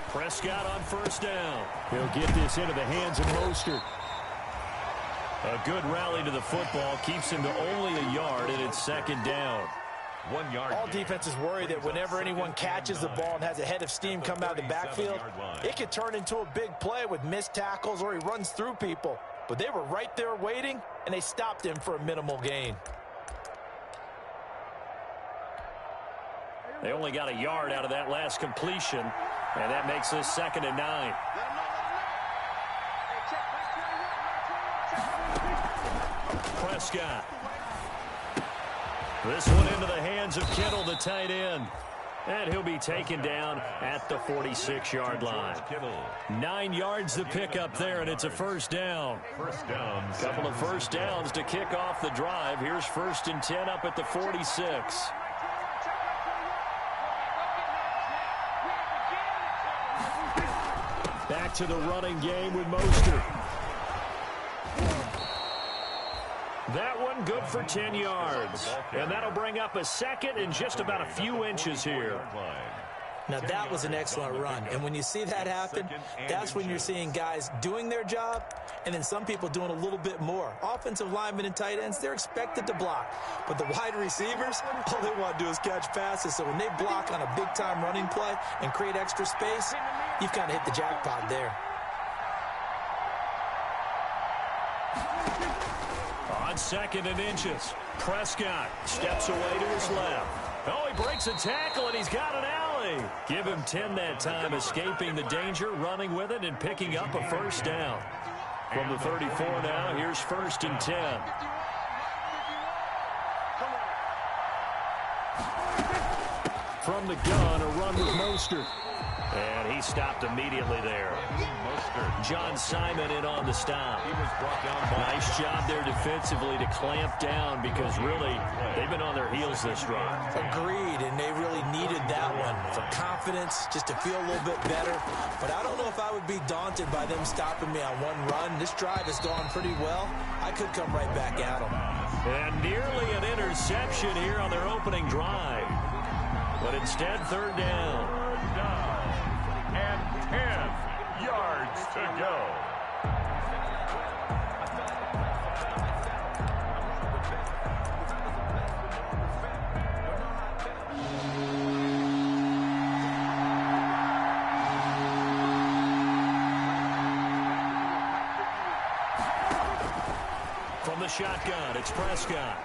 Prescott on first down. He'll get this into the hands of Mostert. A good rally to the football keeps him to only a yard, and it's second down. 1 yard. All defenses worry that whenever anyone catches the ball and has a head of steam come out of the backfield, it could turn into a big play with missed tackles or he runs through people. But they were right there waiting, and they stopped him for a minimal gain. They only got a yard out of that last completion, and that makes this 2nd and 9. Prescott. This one into the hands of Kittle, the tight end. And he'll be taken down at the 46-yard line. 9 yards to pick up there, and it's a first down. Couple of first downs to kick off the drive. Here's 1st and 10 up at the 46. Back to the running game with Mostert. That one good for 10 yards. And that'll bring up a second and just about a few inches here. Now, that was an excellent run. And when you see that happen, that's when you're seeing guys doing their job and then some people doing a little bit more. Offensive linemen and tight ends, they're expected to block. But the wide receivers, all they want to do is catch passes. So when they block on a big-time running play and create extra space, you've kind of hit the jackpot there. On 2nd and inches, Prescott steps away to his left. Oh, he breaks a tackle, and he's got an alley. Give him 10 that time, escaping the danger, running with it, and picking up a first down. From the 34 now, here's 1st and 10. From the gun, a run with Mostert. And he stopped immediately there. John Simon in on the stop. He was brought down. Nice job there defensively to clamp down because really they've been on their heels this drive. Agreed, and they really needed that one for confidence, just to feel a little bit better. But I don't know if I would be daunted by them stopping me on one run. This drive has gone pretty well. I could come right back at them. And nearly an interception here on their opening drive. But instead, 3rd down. And 10 yards to go. From the shotgun, it's Prescott.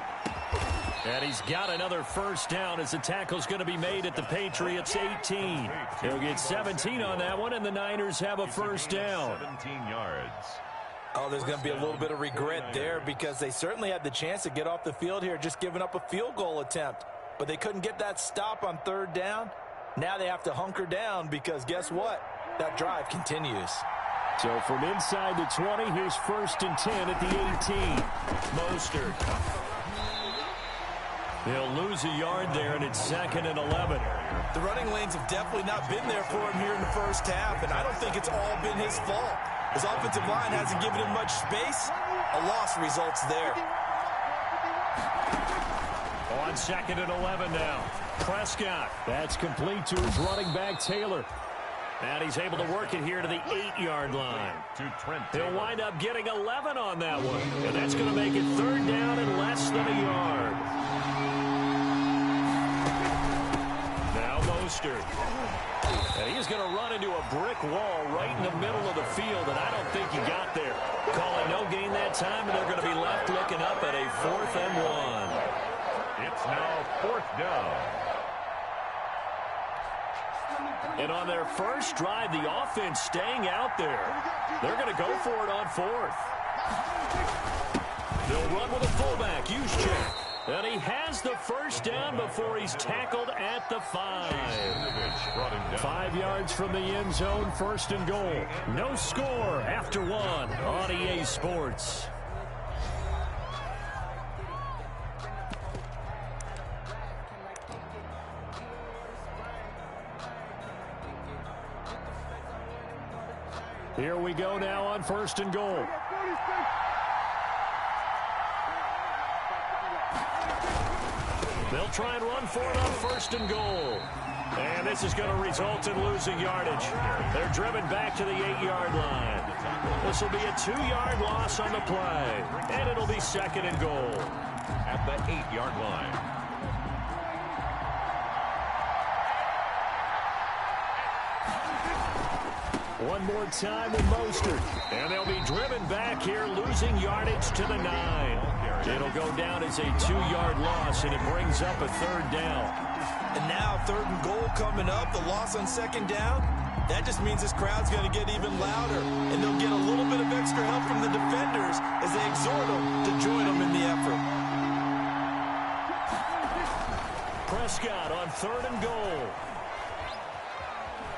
And he's got another first down as the tackle's going to be made at the Patriots' 18. He'll get 17 on that one, and the Niners have a first down. 17 yards. Oh, there's going to be a little bit of regret there because they certainly had the chance to get off the field here, just giving up a field goal attempt. But they couldn't get that stop on 3rd down. Now they have to hunker down because guess what? That drive continues. So from inside the 20, here's 1st and 10 at the 18. Mostert. They'll lose a yard there, and it's 2nd and 11. The running lanes have definitely not been there for him here in the first half, and I don't think it's all been his fault. His offensive line hasn't given him much space. A loss results there. On 2nd and 11 now. Prescott. That's complete to his running back, Taylor. And he's able to work it here to the 8-yard line. He'll wind up getting 11 on that one. And that's going to make it 3rd down and less than a yard. Now Mostert. And he's going to run into a brick wall right in the middle of the field, and I don't think he got there. Calling no gain that time, and they're going to be left looking up at a 4th and 1. It's now 4th down. And on their first drive, the offense staying out there. They're going to go for it on 4th. They'll run with a fullback, Juszczyk. And he has the first down before he's tackled at the 5. 5 yards from the end zone, 1st and goal. No score after 1 on EA Sports. Here we go now on 1st and goal. They'll try and run for it on 1st and goal. And this is going to result in losing yardage. They're driven back to the 8-yard line. This will be a 2-yard loss on the play. And it'll be 2nd and goal. At the 8-yard line. One more time with Mostert. And they'll be driven back here, losing yardage to the 9. It'll go down as a 2-yard loss, and it brings up a 3rd down. And now 3rd and goal coming up, the loss on 2nd down. That just means this crowd's going to get even louder, and they'll get a little bit of extra help from the defenders as they exhort them to join them in the effort. Prescott on 3rd and goal.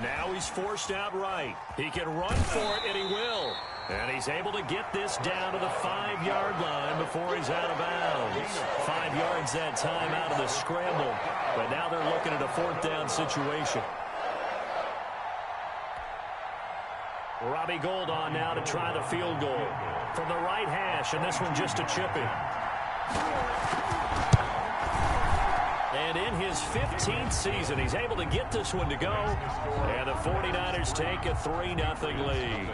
Now he's forced out right. He can run for it, and he will. And he's able to get this down to the 5-yard line before he's out of bounds. 5 yards that time out of the scramble. But now they're looking at a 4th down situation. Robbie Gould on now to try the field goal from the right hash, and this one just a chipping. And in his 15th season, he's able to get this one to go. And the 49ers take a 3-0 lead.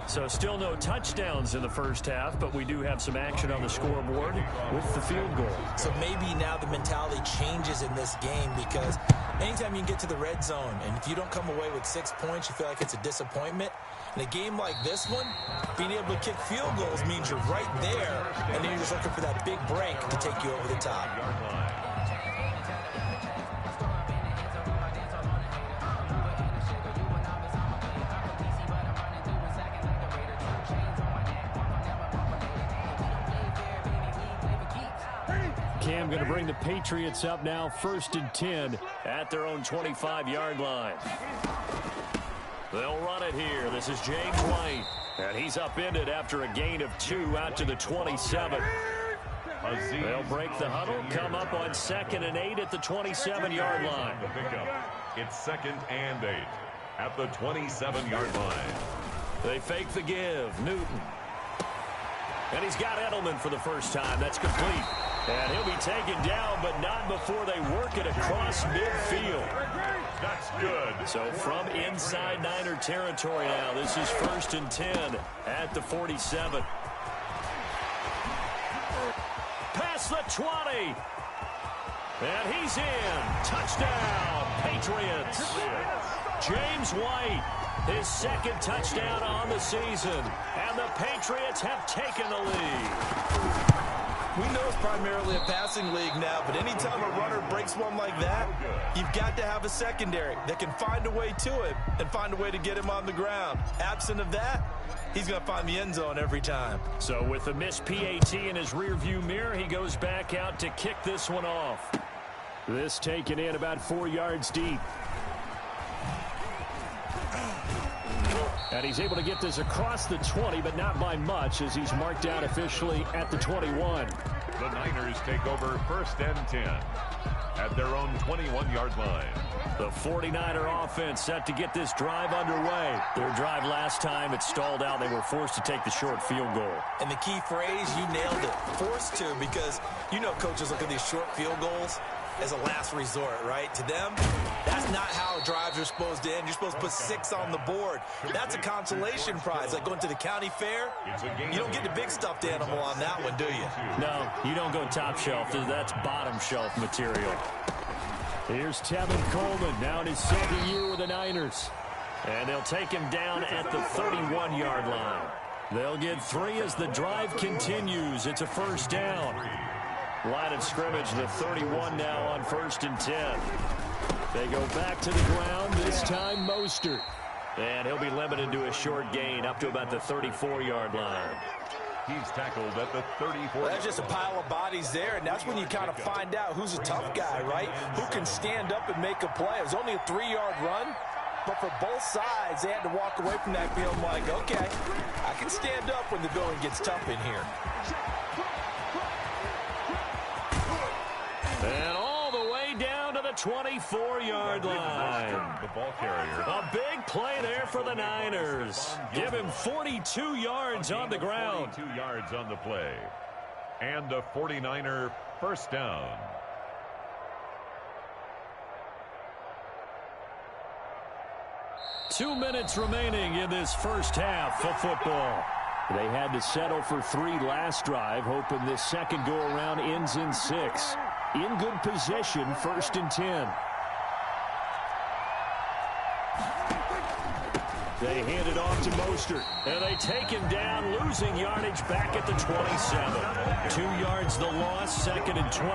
So still no touchdowns in the first half, but we do have some action on the scoreboard with the field goal. So maybe now the mentality changes in this game, because anytime you can get to the red zone, and if you don't come away with 6 points, you feel like it's a disappointment. In a game like this one, being able to kick field goals means you're right there, and then you're just looking for that big break to take you over the top. Cam going to bring the Patriots up now, 1st and 10 at their own 25-yard line. They'll run it here. This is James White. And he's upended after a gain of 2 out to the 27. They'll break the huddle, come up on 2nd and 8 at the 27-yard line. It's 2nd and 8 at the 27-yard line. They fake the give. Newton. And he's got Edelman for the first time. That's complete. And he'll be taken down, but not before they work it across midfield. That's good. So from inside Niner territory now, this is 1st and 10 at the 47. Past the 20. And he's in. Touchdown, Patriots. James White, his 2nd touchdown on the season. And the Patriots have taken the lead. We know it's primarily a passing league now, but anytime a runner breaks one like that, you've got to have a secondary that can find a way to him and find a way to get him on the ground. Absent of that, he's going to find the end zone every time. So with the missed PAT in his rearview mirror, he goes back out to kick this one off. This taken in about 4 yards deep. And he's able to get this across the 20, but not by much, as he's marked out officially at the 21. The Niners take over 1st and 10 at their own 21-yard line. The 49er offense set to get this drive underway. Their drive last time, it stalled out. They were forced to take the short field goal. And the key phrase, you nailed it, forced to, because you know coaches look at these short field goals as a last resort, right? To them, that's not how drives are supposed to end. You're supposed to put 6 on the board. That's a consolation prize, like going to the county fair. You don't get the big stuffed animal on that one, do you? No, you don't go top shelf. That's bottom shelf material. Here's Tevin Coleman, now in his 2nd year with the Niners. And they'll take him down at the 31-yard line. They'll get 3 as the drive continues. It's a 1st down. Line of scrimmage, the 31 now on 1st and 10. They go back to the ground, this time Mostert. And he'll be limited to a short gain up to about the 34-yard line. He's tackled at the 34. Well, that's just a pile of bodies there, and that's when you kind of find out who's a tough guy, right? Who can stand up and make a play. It was only a 3-yard run, but for both sides, they had to walk away from that feeling like, okay, I can stand up when the going gets tough in here. And all the way down to the 24-yard line. The ball carrier. A big play there for the Niners. Give him 42 yards on the ground. 42 yards on the play. And a 49er 1st down. 2 minutes remaining in this first half of football. They had to settle for 3 last drive, hoping this second go-around ends in 6. In good position, 1st and 10. They hand it off to Mostert, and they take him down, losing yardage back at the 27. 2 yards the loss, 2nd and 12.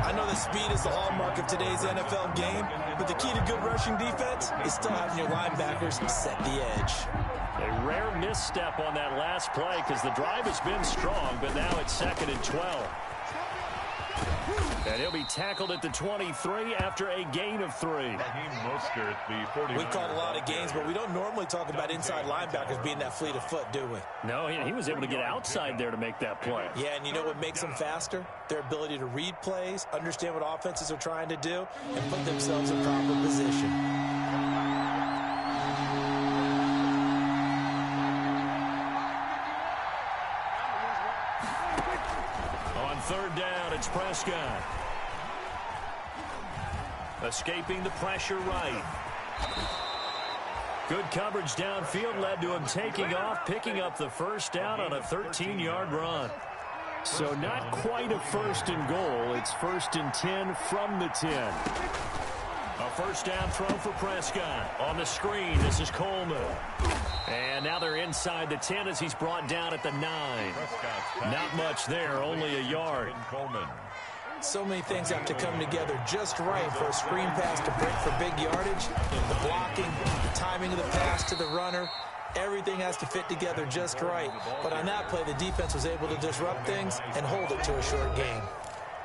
I know that speed is the hallmark of today's NFL game, but the key to good rushing defense is still having your linebackers set the edge. A rare misstep on that last play because the drive has been strong, but now it's 2nd and 12. And he'll be tackled at the 23 after a gain of 3. Mostert, the 49. We call a lot of gains, but we don't normally talk about inside linebackers being that fleet of foot, do we? No, he was able to get outside there to make that play. Yeah, and you know what makes them faster? Their ability to read plays, understand what offenses are trying to do, and put themselves in proper position. On 3rd down, it's Prescott. Escaping the pressure right. Good coverage downfield led to him taking off, picking up the 1st down on a 13-yard run. So not quite a 1st and goal. It's 1st and 10 from the 10. A 1st down throw for Prescott. On the screen, this is Coleman. And now they're inside the 10 as he's brought down at the 9. Not much there, only a yard. So many things have to come together just right for a screen pass to break for big yardage. The blocking, the timing of the pass to the runner, everything has to fit together just right. But on that play, the defense was able to disrupt things and hold it to a short game.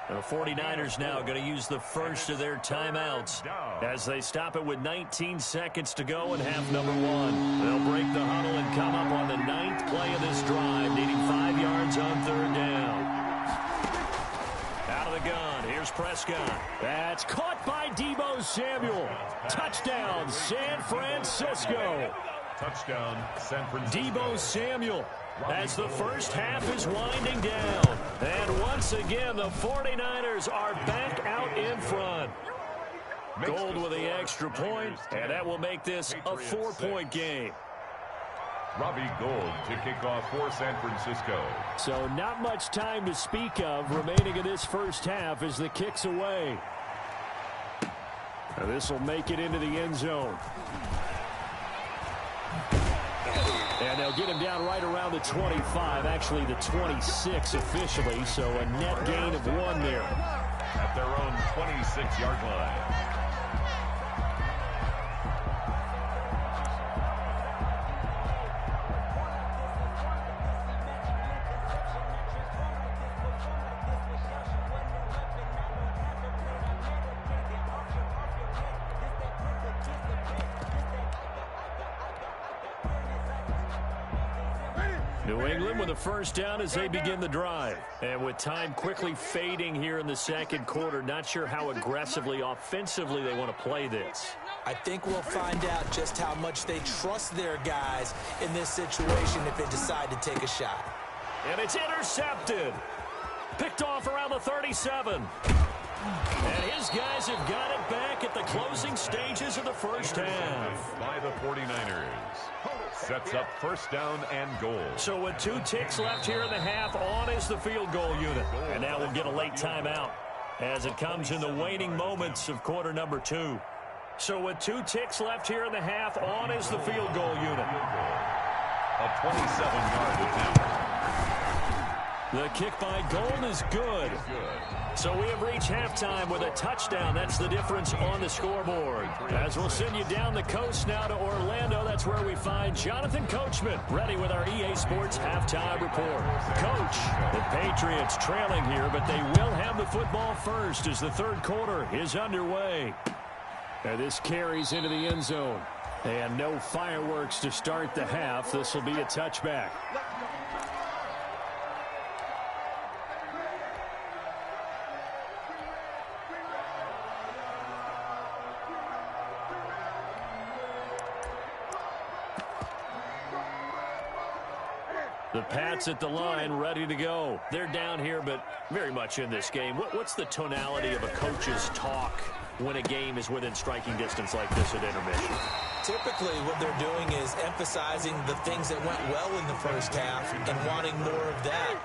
The 49ers now going to use the first of their timeouts as they stop it with 19 seconds to go in half number 1. They'll break the huddle and come up on the 9th play of this drive, needing 5 yards on 3rd down. Out of the gun, here's Prescott. That's caught by Deebo Samuel. Touchdown, San Francisco. Touchdown, San Francisco. Deebo Samuel as the first half is winding down. And once again, the 49ers are back out in front. Gold with the extra point, and that will make this a 4-point game. Robbie Gould to kick off for San Francisco. So not much time to speak of remaining in this first half as the kick's away. Now this will make it into the end zone. And they'll get him down right around the 25, actually the 26 officially, so a net gain of 1 there. At their own 26-yard line. New England with a 1st down as they begin the drive. And with time quickly fading here in the 2nd quarter, not sure how aggressively, offensively they want to play this. I think we'll find out just how much they trust their guys in this situation if they decide to take a shot. And it's intercepted. Picked off around the 37. And his guys have got it back at the closing stages of the first half. By the 49ers. Sets up 1st down and goal. So with 2 ticks left here in the half, on is the field goal unit. And now we'll get a late timeout as it comes in the waning moments of quarter number 2. So with 2 ticks left here in the half, on is the field goal unit. A 27-yard attempt. The kick by Gould is good. So we have reached halftime with a touchdown. That's the difference on the scoreboard. As we'll send you down the coast now to Orlando, that's where we find Jonathan Coachman, ready with our EA Sports halftime report. Coach, the Patriots trailing here, but they will have the football first as the 3rd quarter is underway. And this carries into the end zone. And no fireworks to start the half. This will be a touchback. The Pats at the line, ready to go. They're down here, but very much in this game. What's the tonality of a coach's talk when a game is within striking distance like this at intermission? Typically, what they're doing is emphasizing the things that went well in the first half and wanting more of that.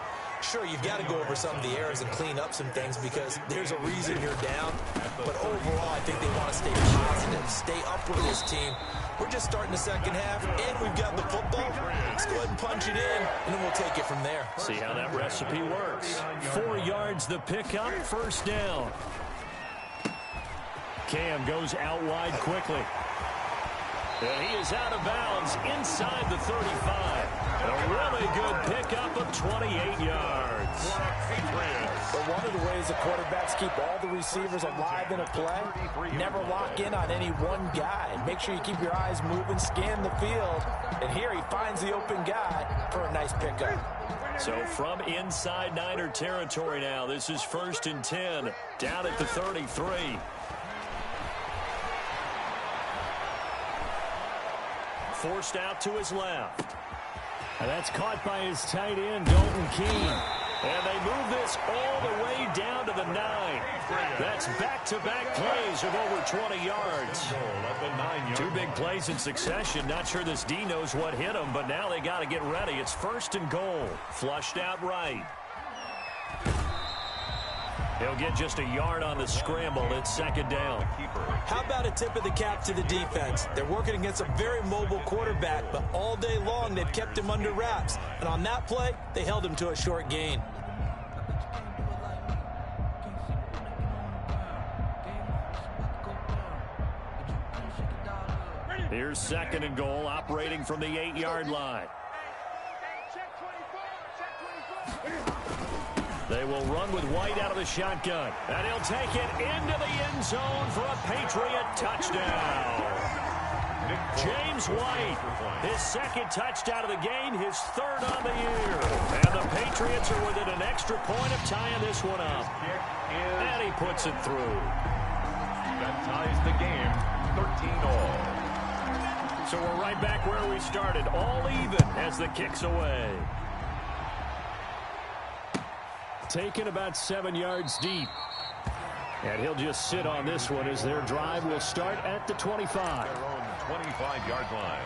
Sure, you've got to go over some of the errors and clean up some things because there's a reason you're down. But overall, I think they want to stay positive, stay up with this team. We're just starting the second half, and we've got the football. Let's go ahead and punch it in, and then we'll take it from there. See how that recipe works. 4 yards the pickup, first down. Cam goes out wide quickly. And he is out of bounds inside the 35. A really good pickup of 28 yards. But one of the ways the quarterbacks keep all the receivers alive in a play, never lock in on any one guy. Make sure you keep your eyes moving, scan the field. And here he finds the open guy for a nice pickup. So from inside Niner territory now, this is 1st and 10, down at the 33. Forced out to his left. And that's caught by his tight end, Dalton Keene. And they move this all the way down to the 9. That's back-to-back plays of over 20 yards. 2 big plays in succession. Not sure this D knows what hit him, but now they got to get ready. It's 1st and goal. Flushed out right. He'll get just a yard on the scramble. It's 2nd down. How about a tip of the cap to the defense? They're working against a very mobile quarterback, but all day long they've kept him under wraps. And on that play, they held him to a short gain. Here's 2nd and goal, operating from the 8-yard line. They will run with White out of the shotgun. And he'll take it into the end zone for a Patriot touchdown. James White, his 2nd touchdown of the game, his 3rd on the year. And the Patriots are within an extra point of tying this one up. And he puts it through. That ties the game 13-all. So we're right back where we started, all even as the kick's away. Taken about 7 yards deep. And he'll just sit on this one as their drive will start at the 25. Their own 25-yard line.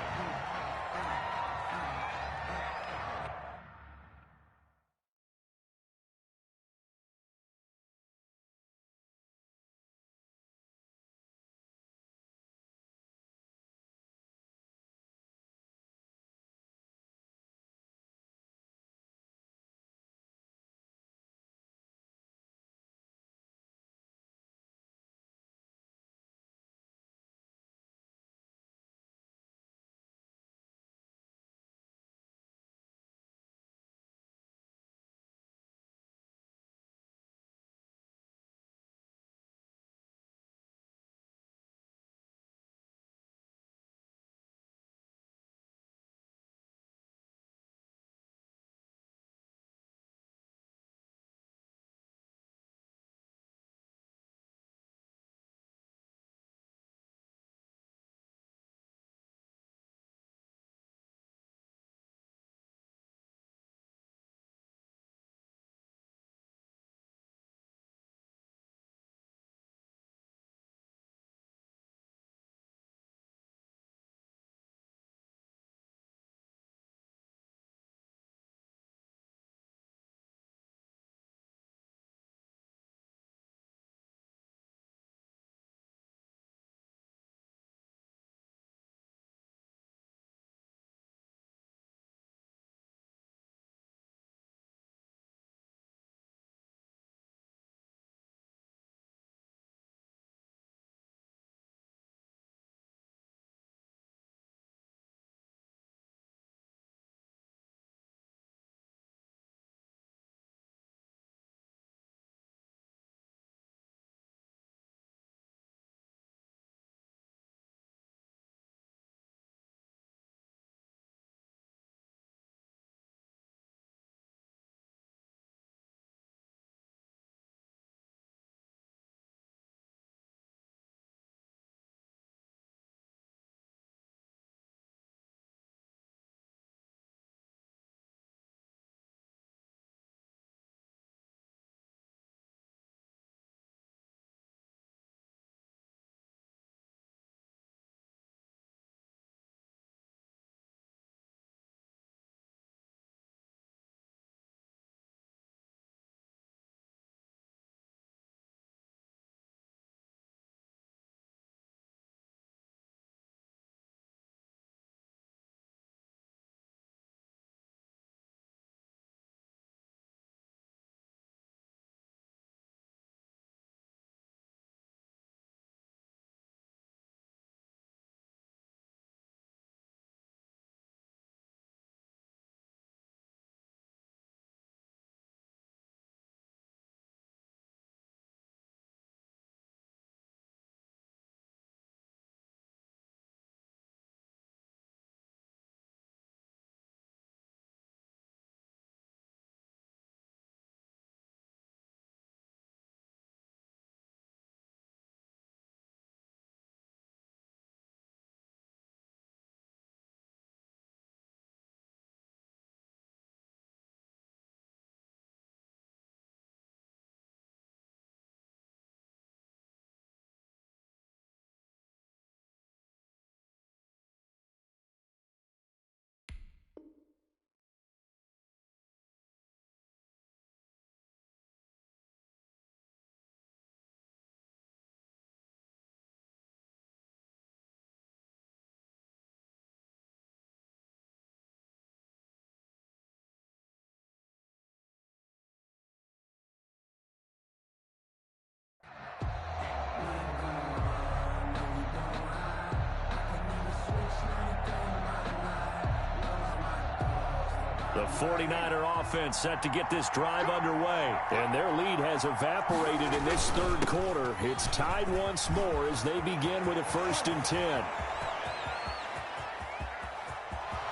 The 49er offense set to get this drive underway. And their lead has evaporated in this third quarter. It's tied once more as they begin with a 1st and 10.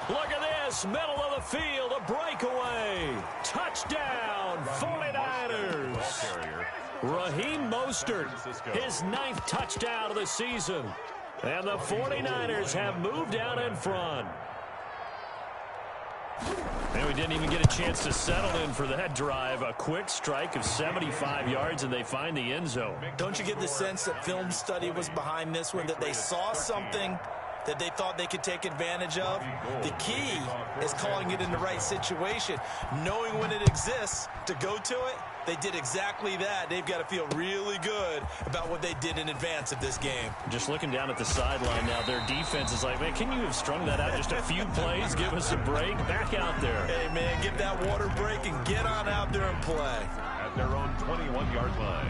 Look at this, middle of the field, a breakaway. Touchdown, 49ers. Raheem Mostert, his 9th touchdown of the season. And the 49ers have moved out in front. And we didn't even get a chance to settle in for that drive. A quick strike of 75 yards, and they find the end zone. Don't you get the sense that film study was behind this one, that they saw something that they thought they could take advantage of? The key is calling it in the right situation, knowing when it exists to go to it. They did exactly that. They've got to feel really good about what they did in advance of this game. Just looking down at the sideline now, their defense is like, man, can you have strung that out just a few plays? Give us a break. Back out there. Hey, man, give that water break and get on out there and play. At their own 21-yard line.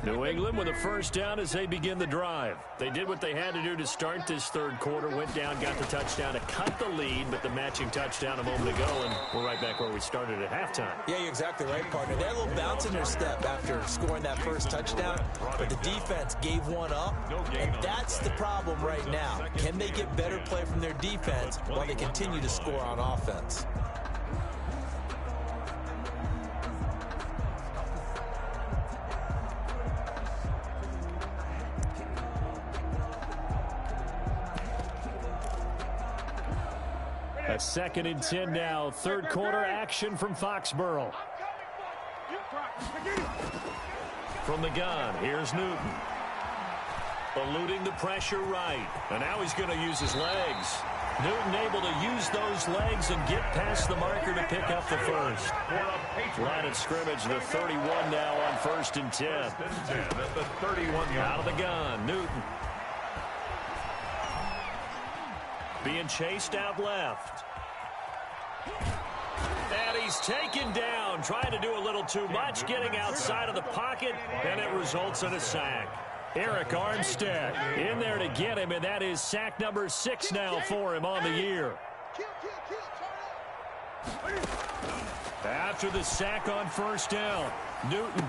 New England with a 1st down as they begin the drive. They did what they had to do to start this third quarter, went down, got the touchdown to cut the lead, but the matching touchdown a moment ago, and we're right back where we started at halftime. Yeah, you're exactly right, partner. They had a little bounce in their step after scoring that first touchdown, but the defense gave one up, and that's the problem right now. Can they get better play from their defense while they continue to score on offense? A 2nd and 10 now. Third quarter action from Foxborough. From the gun, here's Newton. Eluding the pressure right. And now he's going to use his legs. Newton able to use those legs and get past the marker to pick up the first. Line of scrimmage, the 31 now on 1st and 10. At the 31 Out of the gun, Newton. Being chased out left. And he's taken down, trying to do a little too much, getting outside of the pocket, and it results in a sack. Eric Armstead in there to get him, and that is sack number 6 now for him on the year. After the sack on 1st down, Newton.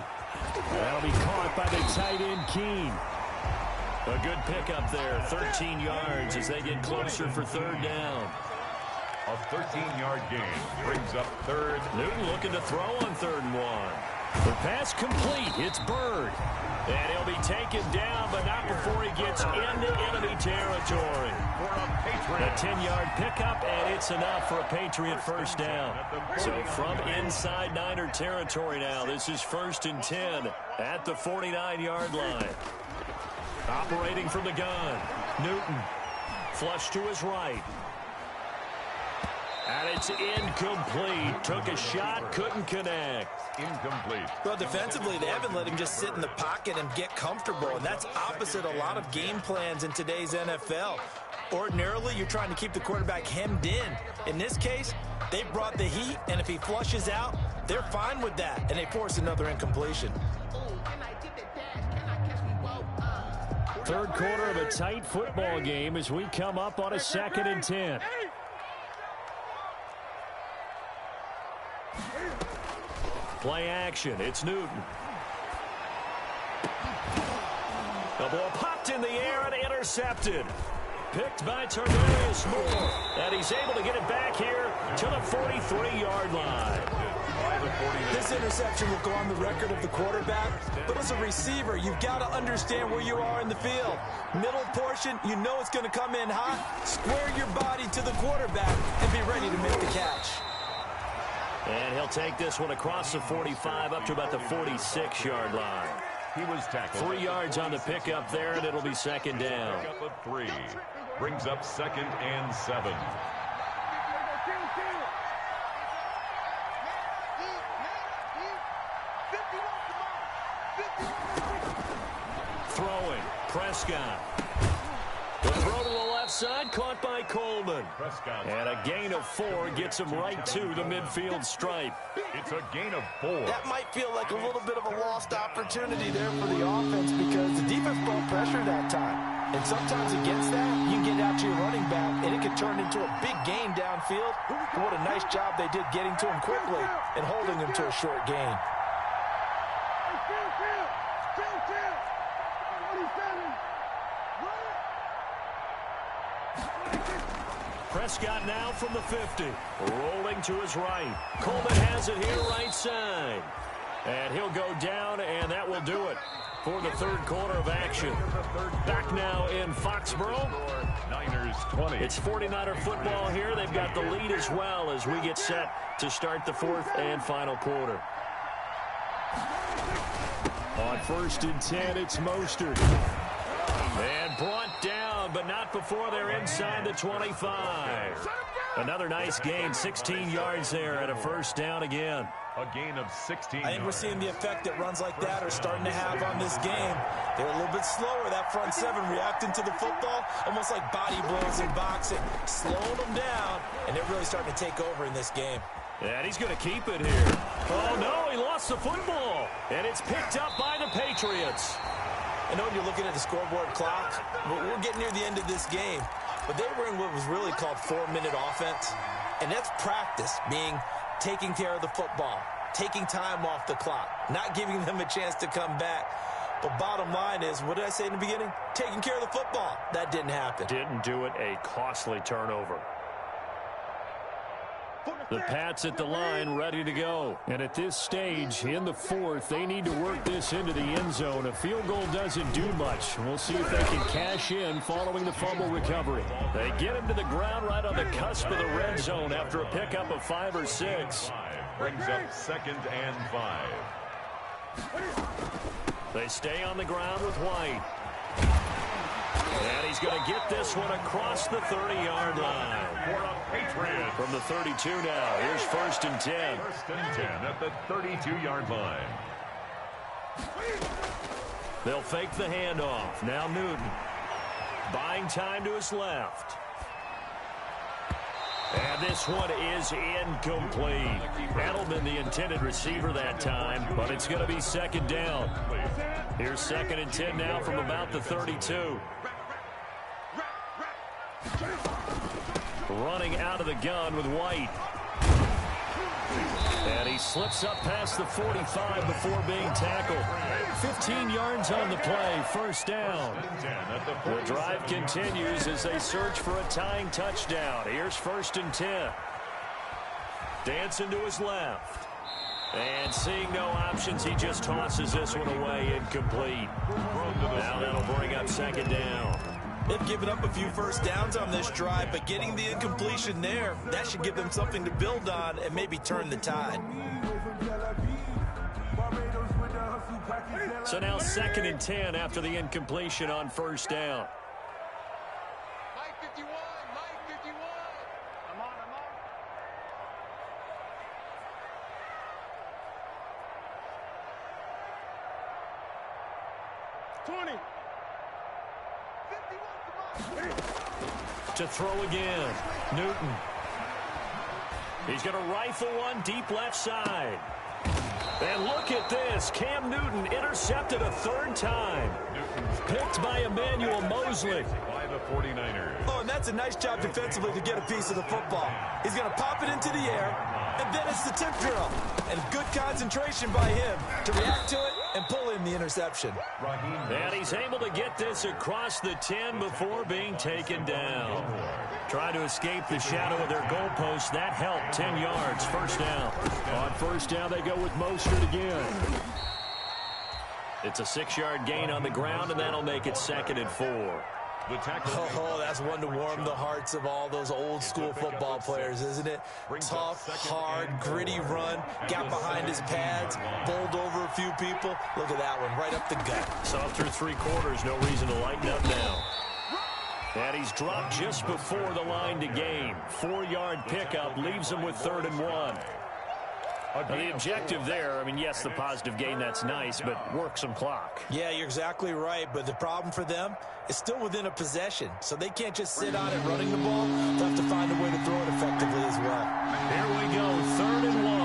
That'll be caught by the tight end, Keene. A good pickup there, 13 yards as they get closer for 3rd down. A 13-yard gain brings up 3rd. Newton looking to throw on 3rd and 1. The pass complete. It's Byrd. And he'll be taken down, but not before he gets into enemy territory. A 10-yard pickup, and it's enough for a Patriot 1st down. So from inside Niner territory now, this is 1st and 10 at the 49-yard line. Operating from the gun, Newton. Flush to his right. And it's incomplete. Took a shot, couldn't connect. Incomplete. Well, defensively, they haven't let him just sit in the pocket and get comfortable, and that's opposite a lot of game plans in today's NFL. Ordinarily, you're trying to keep the quarterback hemmed in. In this case, they brought the heat, and if he flushes out, they're fine with that, and they force another incompletion. Third quarter of a tight football game as we come up on a 2nd and 10. Play action. It's Newton. The ball popped in the air and intercepted. Picked by Tarvarius Moore. And he's able to get it back here to the 43-yard line. This interception will go on the record of the quarterback, but as a receiver, you've got to understand where you are in the field. Middle portion, you know it's going to come in hot. Square your body to the quarterback and be ready to make the catch. And he'll take this one across the 45 up to about the 46-yard line. He was tackled. 3 yards on the pickup there, and it'll be 2nd down. Pickup of 3. Brings up 2nd and 7. Throwing, Prescott. The throw to the left side, caught by Coleman. Prescott. And a gain of 4 gets him right to the midfield stripe. It's a gain of 4. That might feel like a little bit of a lost opportunity there for the offense because the defense brought pressure that time. And sometimes against that, you can get out to your running back, and it can turn into a big gain downfield. But what a nice job they did getting to him quickly and holding him to a short gain. Prescott now from the 50. Rolling to his right. Coleman has it here right side. And he'll go down, and that will do it for the third quarter of action. Back now in Foxborough. Niners 20. It's 49er football here. They've got the lead as well as we get set to start the fourth and final quarter. On 1st and 10, it's Mostert. And brought down, but not before they're inside the 25. Another nice gain, 16 yards there and a first down again. A gain of 16 I think we're seeing the effect that runs like that are starting to have on this game. They're a little bit slower, that front seven, reacting to the football, almost like body blows in boxing, slowing them down, and they're really starting to take over in this game. And he's going to keep it here. Oh, no, he lost the football. And it's picked up by the Patriots. I know when you're looking at the scoreboard clock, but we're getting near the end of this game. But they were in what was really called 4-minute offense. And that's practice, being taking care of the football, taking time off the clock, not giving them a chance to come back. But bottom line is, what did I say in the beginning? Taking care of the football. That didn't happen. Didn't do it, a costly turnover. The Pats at the line, ready to go. And at this stage, in the fourth, they need to work this into the end zone. A field goal doesn't do much. We'll see if they can cash in following the fumble recovery. They get him to the ground right on the cusp of the red zone after a pickup of 5 or 6. Brings up 2nd and 5. They stay on the ground with White. And he's going to get this one across the 30-yard line. From the 32 now. Here's 1st and 10. 1st and 10 at the 32-yard line. They'll fake the handoff. Now Newton. Buying time to his left. And this one is incomplete. Edelman, the intended receiver that time, but it's going to be 2nd down. Here's 2nd and 10 now from about the 32. Running out of the gun with White. And he slips up past the 45 before being tackled. 15 yards on the play, 1st down. The drive continues as they search for a tying touchdown. Here's 1st and 10. Dancing to his left. And seeing no options, he just tosses this one away, incomplete. Now that'll bring up 2nd down. They've given up a few first downs on this drive, but getting the incompletion there, that should give them something to build on and maybe turn the tide. So now 2nd and 10 after the incompletion on 1st down. Mike 51, Mike 51. I'm on. 20. To throw again. Newton. He's going to rifle one deep left side. And look at this. Cam Newton intercepted a 3rd time. Picked by Emmanuel Mosley. By the 49ers. Oh, and that's a nice job defensively to get a piece of the football. He's going to pop it into the air, and then it's the tip drill. And good concentration by him to react to it and pull in the interception. And he's able to get this across the 10 before being taken down. Trying to escape the shadow of their goalpost. That helped. 10 yards. 1st down. On 1st down, they go with Mostert again. It's a 6-yard gain on the ground, and that'll make it 2nd and 4. Oh, that's one to warm the hearts of all those old-school football players, isn't it? Tough, hard, gritty run, got behind his pads, bowled over a few people. Look at that one, right up the gut. Saw through 3 quarters, no reason to lighten up now. And he's dropped just before the line to gain. 4-yard pickup leaves him with 3rd and 1. Now, the objective there, I mean, yes, the positive gain, that's nice, but work some clock. Yeah, you're exactly right, but the problem for them is still within a possession, so they can't just sit on it running the ball. They'll have to find a way to throw it effectively as well. Here we go, 3rd and 1.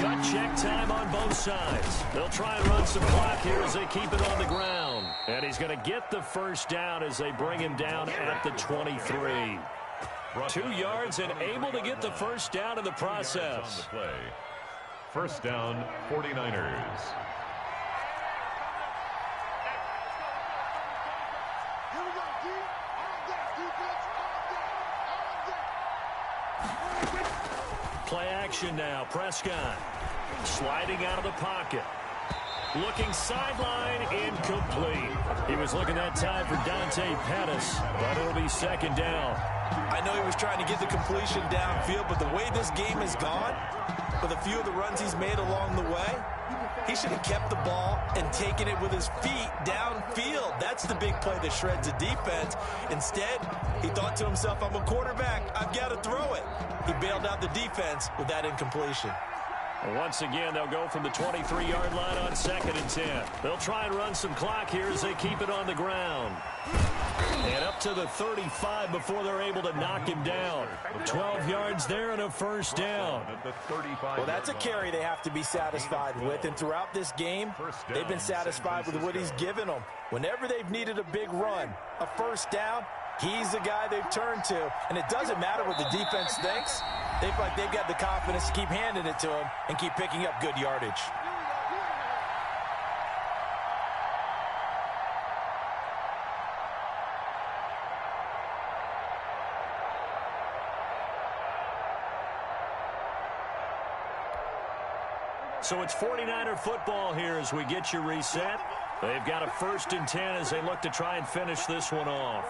Gut check time on both sides. They'll try and run some clock here as they keep it on the ground. And he's going to get the first down as they bring him down at the 23. 2 yards and able to get the first down in the process. First down, 49ers. Play action now. Prescott sliding out of the pocket. Looking sideline, incomplete. He was looking that time for Dante Pettis, but it'll be second down. I know he was trying to get the completion downfield, but the way this game has gone, with a few of the runs he's made along the way, he should have kept the ball and taken it with his feet downfield. That's the big play that shreds the defense. Instead, he thought to himself, I'm a quarterback, I've got to throw it. He bailed out the defense with that incompletion. Once again, they'll go from the 23-yard line on 2nd and 10. They'll try and run some clock here as they keep it on the ground. And up to the 35 before they're able to knock him down. 12 yards there and a first down. Well, that's a carry they have to be satisfied with. And throughout this game, they've been satisfied with what he's given them. Whenever they've needed a big run, a first down, he's the guy they've turned to. And it doesn't matter what the defense thinks. They feel like they've got the confidence to keep handing it to him and keep picking up good yardage. So it's 49er football here as we get you reset. They've got a 1st and 10 as they look to try and finish this one off.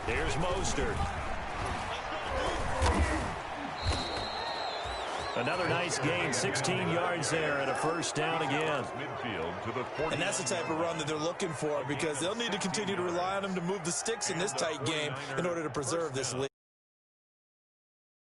Here's Mostert. Another nice gain, 16 yards there and a first down again. And that's the type of run that they're looking for because they'll need to continue to rely on him to move the sticks in this tight game in order to preserve this lead.